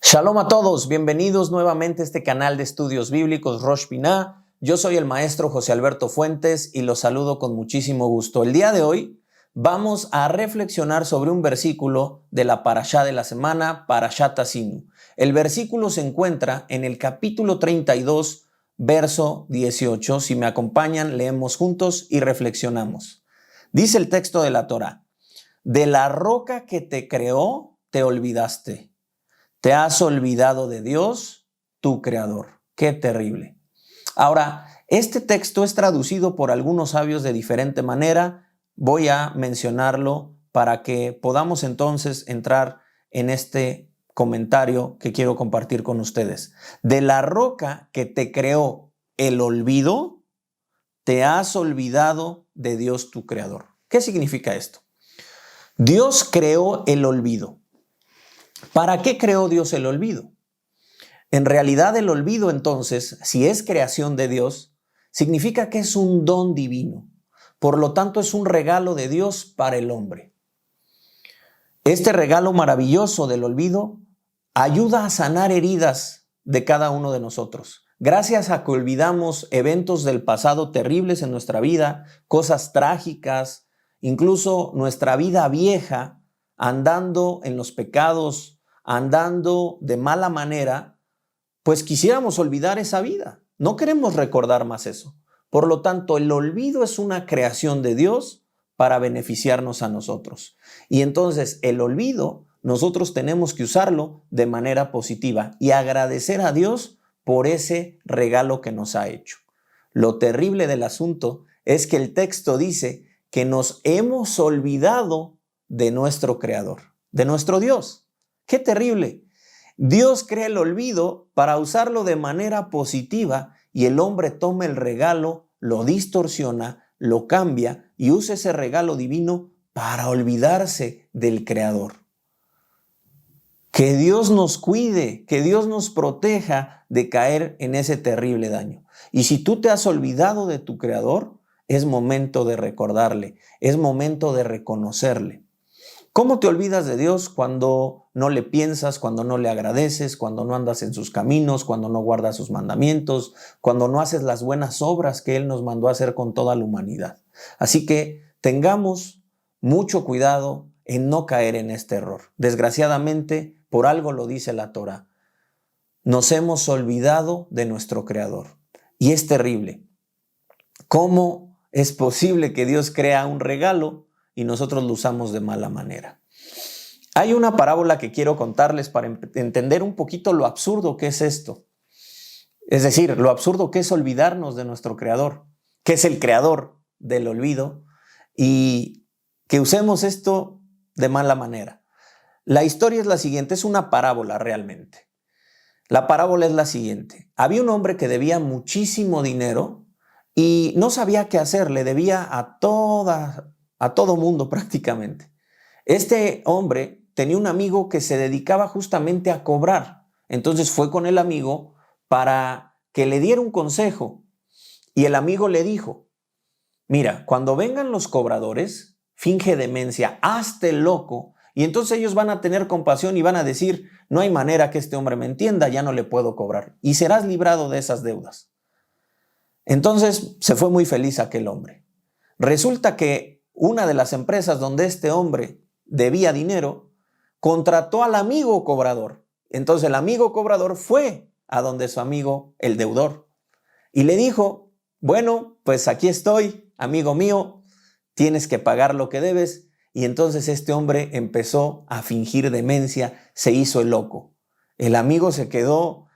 Shalom a todos, bienvenidos nuevamente a este canal de estudios bíblicos Rosh Pinah. Yo soy el maestro José Alberto Fuentes y los saludo con muchísimo gusto. El día de hoy vamos a reflexionar sobre un versículo de la parashá de la semana, Parashat Azinu. El versículo se encuentra en el capítulo 32, verso 18. Si me acompañan, leemos juntos y reflexionamos. Dice el texto de la Torá: de la roca que te creó, te olvidaste. Te has olvidado de Dios, tu creador. ¡Qué terrible! Ahora, este texto es traducido por algunos sabios de diferente manera. Voy a mencionarlo para que podamos entonces entrar en este comentario que quiero compartir con ustedes. De la roca que te creó el olvido, te has olvidado de Dios, tu creador. ¿Qué significa esto? Dios creó el olvido. ¿Para qué creó Dios el olvido? En realidad el olvido, entonces, si es creación de Dios, significa que es un don divino. Por lo tanto, es un regalo de Dios para el hombre. Este regalo maravilloso del olvido ayuda a sanar heridas de cada uno de nosotros. Gracias a que olvidamos eventos del pasado terribles en nuestra vida, cosas trágicas, incluso nuestra vida vieja, andando en los pecados, andando de mala manera, pues quisiéramos olvidar esa vida. No queremos recordar más eso. Por lo tanto, el olvido es una creación de Dios para beneficiarnos a nosotros. Y entonces el olvido nosotros tenemos que usarlo de manera positiva y agradecer a Dios por ese regalo que nos ha hecho. Lo terrible del asunto es que el texto dice que nos hemos olvidado de nuestro creador, de nuestro Dios. ¡Qué terrible! Dios crea el olvido para usarlo de manera positiva y el hombre toma el regalo, lo distorsiona, lo cambia y usa ese regalo divino para olvidarse del creador. Que Dios nos cuide, que Dios nos proteja de caer en ese terrible daño. Y si tú te has olvidado de tu creador, es momento de recordarle, es momento de reconocerle. ¿Cómo te olvidas de Dios cuando no le piensas, cuando no le agradeces, cuando no andas en sus caminos, cuando no guardas sus mandamientos, cuando no haces las buenas obras que Él nos mandó a hacer con toda la humanidad? Así que tengamos mucho cuidado en no caer en este error. Desgraciadamente, por algo lo dice la Torá. Nos hemos olvidado de nuestro Creador. Y es terrible. ¿Cómo es posible que Dios crea un regalo y nosotros lo usamos de mala manera? Hay una parábola que quiero contarles para entender un poquito lo absurdo que es esto. Es decir, lo absurdo que es olvidarnos de nuestro Creador, que es el creador del olvido, y que usemos esto de mala manera. La historia es la siguiente, es una parábola realmente. La parábola es la siguiente. Había un hombre que debía muchísimo dinero y no sabía qué hacer, le debía a todo mundo prácticamente. Este hombre tenía un amigo que se dedicaba justamente a cobrar. Entonces fue con el amigo para que le diera un consejo. Y el amigo le dijo: mira, cuando vengan los cobradores, finge demencia, hazte loco, y entonces ellos van a tener compasión y van a decir: no hay manera que este hombre me entienda, ya no le puedo cobrar. Y serás librado de esas deudas. Entonces se fue muy feliz aquel hombre. Resulta que una de las empresas donde este hombre debía dinero contrató al amigo cobrador. Entonces el amigo cobrador fue a donde su amigo, el deudor, y le dijo: bueno, pues aquí estoy, amigo mío, tienes que pagar lo que debes. Y entonces este hombre empezó a fingir demencia, se hizo el loco. El amigo se quedó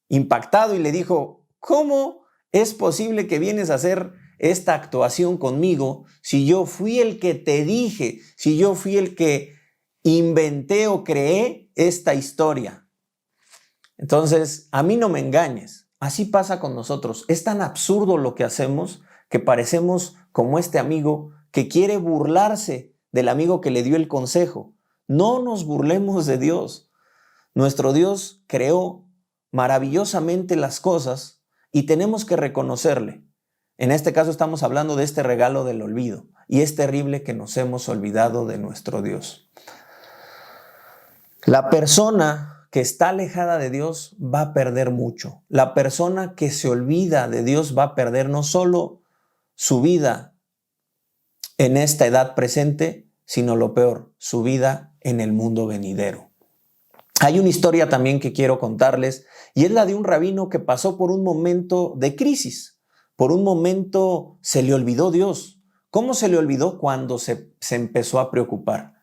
impactado y le dijo: ¿cómo es posible que vienes a hacer esta actuación conmigo si yo fui el que te dije, si yo fui el que inventé o creé esta historia? Entonces, a mí no me engañes. Así pasa con nosotros. Es tan absurdo lo que hacemos que parecemos como este amigo que quiere burlarse del amigo que le dio el consejo. No nos burlemos de Dios. Nuestro Dios creó maravillosamente las cosas y tenemos que reconocerle. En este caso estamos hablando de este regalo del olvido, y es terrible que nos hemos olvidado de nuestro Dios. La persona que está alejada de Dios va a perder mucho. La persona que se olvida de Dios va a perder no solo su vida en esta edad presente, sino lo peor, su vida en el mundo venidero. Hay una historia también que quiero contarles, y es la de un rabino que pasó por un momento de crisis. Por un momento se le olvidó Dios. ¿Cómo se le olvidó? Cuando se empezó a preocupar.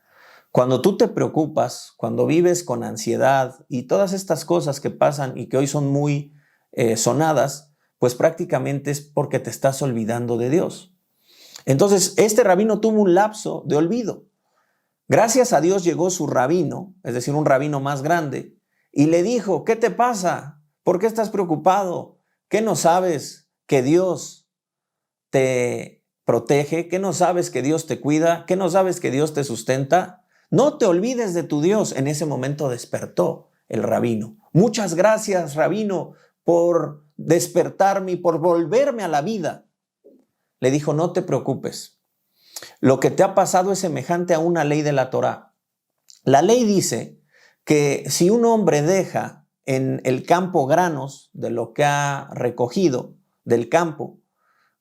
Cuando tú te preocupas, cuando vives con ansiedad y todas estas cosas que pasan y que hoy son muy sonadas, pues prácticamente es porque te estás olvidando de Dios. Entonces, este rabino tuvo un lapso de olvido. Gracias a Dios llegó su rabino, es decir, un rabino más grande, y le dijo: ¿qué te pasa? ¿Por qué estás preocupado? ¿Qué no sabes que Dios te protege? ¿Qué no sabes que Dios te cuida? ¿Qué no sabes que Dios te sustenta? No te olvides de tu Dios. En ese momento despertó el rabino. Muchas gracias, rabino, por despertarme y por volverme a la vida. Le dijo: no te preocupes. Lo que te ha pasado es semejante a una ley de la Torá. La ley dice que si un hombre deja en el campo granos de lo que ha recogido del campo,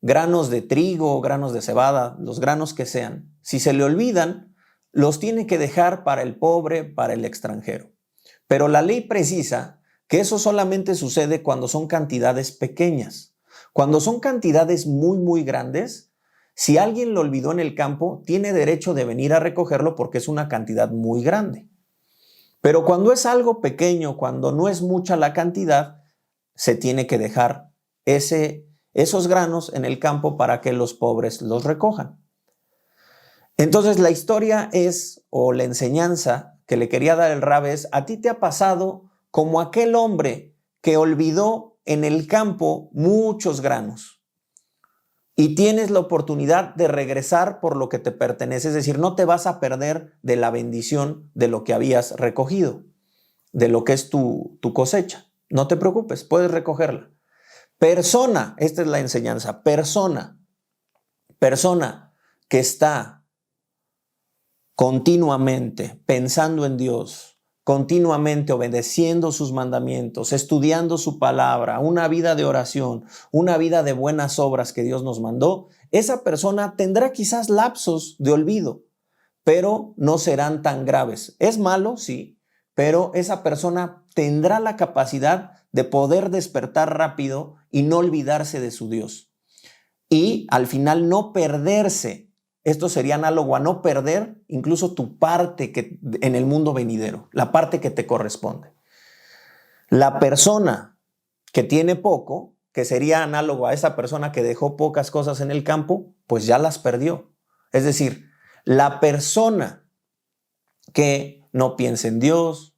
granos de trigo, granos de cebada, los granos que sean, si se le olvidan, los tiene que dejar para el pobre, para el extranjero. Pero la ley precisa que eso solamente sucede cuando son cantidades pequeñas. Cuando son cantidades muy, muy grandes, si alguien lo olvidó en el campo, tiene derecho de venir a recogerlo porque es una cantidad muy grande. Pero cuando es algo pequeño, cuando no es mucha la cantidad, se tiene que dejar esos granos en el campo para que los pobres los recojan. Entonces la historia es, o la enseñanza que le quería dar el Rab es: a ti te ha pasado como aquel hombre que olvidó en el campo muchos granos y tienes la oportunidad de regresar por lo que te pertenece, es decir, no te vas a perder de la bendición de lo que habías recogido, de lo que es tu cosecha. No te preocupes, puedes recogerla. Persona, esta es la enseñanza, persona que está continuamente pensando en Dios, continuamente obedeciendo sus mandamientos, estudiando su palabra, una vida de oración, una vida de buenas obras que Dios nos mandó, esa persona tendrá quizás lapsos de olvido, pero no serán tan graves. ¿Es malo? Sí, pero esa persona tendrá la capacidad de poder despertar rápido y no olvidarse de su Dios. Y al final no perderse. Esto sería análogo a no perder incluso tu parte en el mundo venidero, la parte que te corresponde. La persona que tiene poco, que sería análogo a esa persona que dejó pocas cosas en el campo, pues ya las perdió. Es decir, la persona que no piensa en Dios,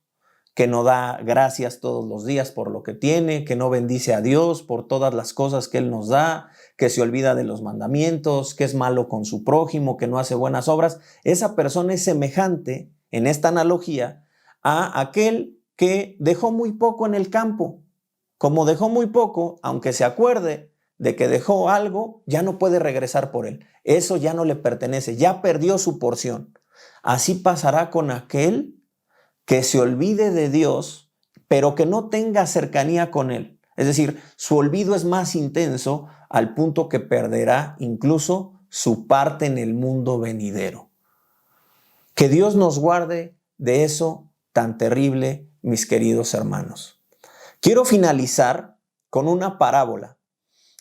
que no da gracias todos los días por lo que tiene, que no bendice a Dios por todas las cosas que Él nos da, que se olvida de los mandamientos, que es malo con su prójimo, que no hace buenas obras, esa persona es semejante, en esta analogía, a aquel que dejó muy poco en el campo. Como dejó muy poco, aunque se acuerde de que dejó algo, ya no puede regresar por él. Eso ya no le pertenece, ya perdió su porción. Así pasará con aquel que se olvide de Dios, pero que no tenga cercanía con Él. Es decir, su olvido es más intenso al punto que perderá incluso su parte en el mundo venidero. Que Dios nos guarde de eso tan terrible, mis queridos hermanos. Quiero finalizar con una parábola,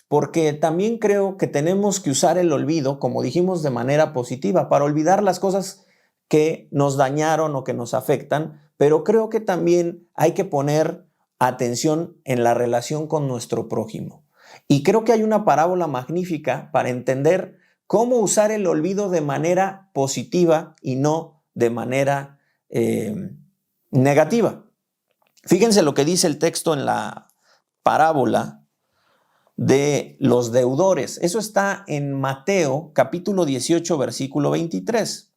porque también creo que tenemos que usar el olvido, como dijimos, de manera positiva, para olvidar las cosas que nos dañaron o que nos afectan, pero creo que también hay que poner atención en la relación con nuestro prójimo. Y creo que hay una parábola magnífica para entender cómo usar el olvido de manera positiva y no de manera negativa. Fíjense lo que dice el texto en la parábola de los deudores. Eso está en Mateo capítulo 18, versículo 23.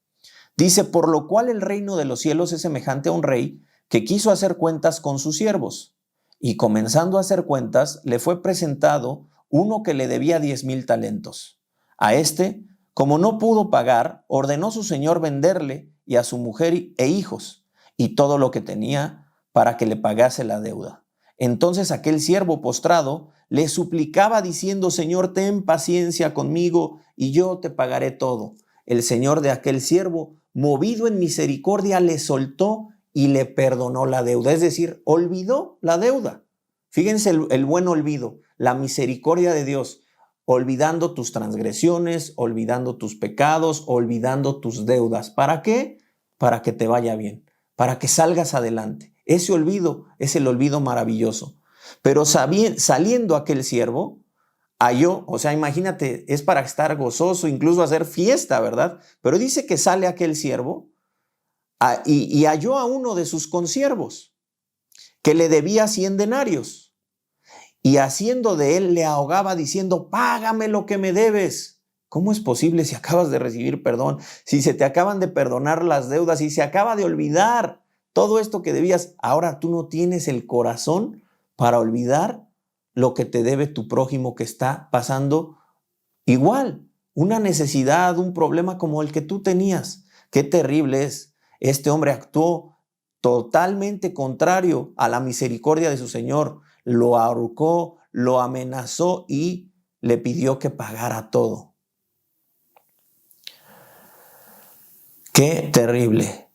Dice: por lo cual el reino de los cielos es semejante a un rey que quiso hacer cuentas con sus siervos. Y comenzando a hacer cuentas, le fue presentado uno que le debía 10,000 talentos. A este, como no pudo pagar, ordenó su señor venderle y a su mujer e hijos, y todo lo que tenía para que le pagase la deuda. Entonces aquel siervo postrado le suplicaba diciendo: Señor, ten paciencia conmigo y yo te pagaré todo. El señor de aquel siervo, movido en misericordia, le soltó y le perdonó la deuda. Es decir, olvidó la deuda. Fíjense el buen olvido, la misericordia de Dios, olvidando tus transgresiones, olvidando tus pecados, olvidando tus deudas. ¿Para qué? Para que te vaya bien, para que salgas adelante. Ese olvido es el olvido maravilloso. Pero saliendo aquel siervo, halló, o sea, imagínate, es para estar gozoso, incluso hacer fiesta, ¿verdad? Pero dice que sale aquel siervo y halló a uno de sus consiervos que le debía 100 denarios. Y haciendo de él le ahogaba diciendo: págame lo que me debes. ¿Cómo es posible si acabas de recibir perdón? Si se te acaban de perdonar las deudas, si se acaba de olvidar todo esto que debías, ahora tú no tienes el corazón para olvidar lo que te debe tu prójimo que está pasando igual, una necesidad, un problema como el que tú tenías. Qué terrible es. Este hombre actuó totalmente contrario a la misericordia de su Señor. Lo ahorcó, lo amenazó y le pidió que pagara todo. Qué terrible.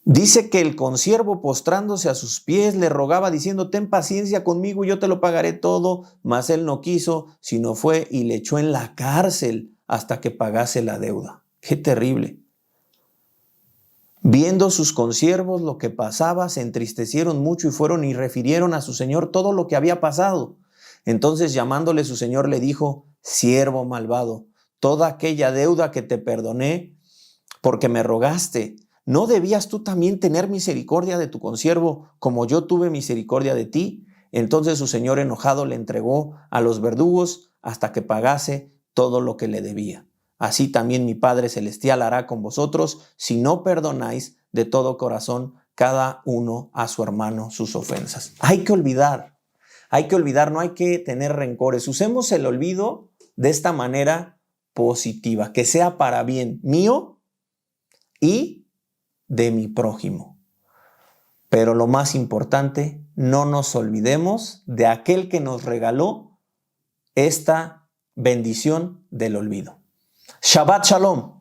Dice que el consiervo, postrándose a sus pies, le rogaba diciendo: ten paciencia conmigo y yo te lo pagaré todo. Mas él no quiso, sino fue y le echó en la cárcel hasta que pagase la deuda. Qué terrible. Viendo sus consiervos lo que pasaba, se entristecieron mucho y fueron y refirieron a su señor todo lo que había pasado. Entonces, llamándole su señor, le dijo: siervo malvado, toda aquella deuda que te perdoné porque me rogaste, ¿no debías tú también tener misericordia de tu consiervo como yo tuve misericordia de ti? Entonces su señor, enojado, le entregó a los verdugos hasta que pagase todo lo que le debía. Así también mi Padre Celestial hará con vosotros si no perdonáis de todo corazón cada uno a su hermano sus ofensas. Hay que olvidar, no hay que tener rencores. Usemos el olvido de esta manera positiva, que sea para bien mío y de mi prójimo. Pero lo más importante, no nos olvidemos de aquel que nos regaló esta bendición del olvido. Shabbat Shalom.